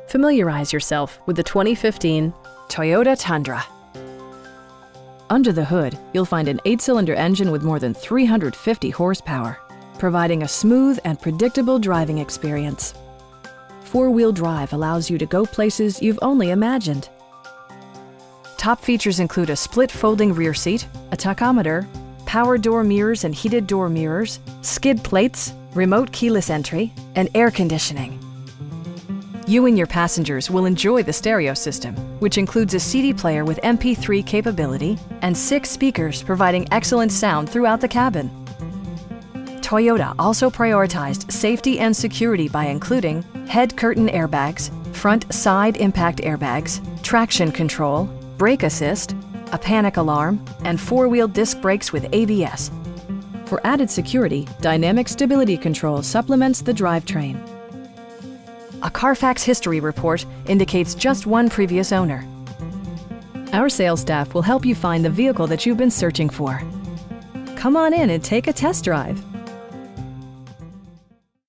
Familiarize yourself with the 2015 Toyota Tundra. Under the hood, you'll find an 8-cylinder engine with more than 350 horsepower, providing a smooth and predictable driving experience. 4-wheel drive allows you to go places you've only imagined. Top features include a split folding rear seat, a tachometer, power door mirrors and heated door mirrors, skid plates, remote keyless entry, and air conditioning. You and your passengers will enjoy the stereo system, which includes a CD player with MP3 capability and 6 speakers providing excellent sound throughout the cabin. Toyota also prioritized safety and security by including head curtain airbags, front side impact airbags, traction control, brake assist, a panic alarm, and 4-wheel disc brakes with ABS. For added security, dynamic stability control supplements the drivetrain. A Carfax history report indicates just one previous owner. Our sales staff will help you find the vehicle that you've been searching for. Come on in and take a test drive.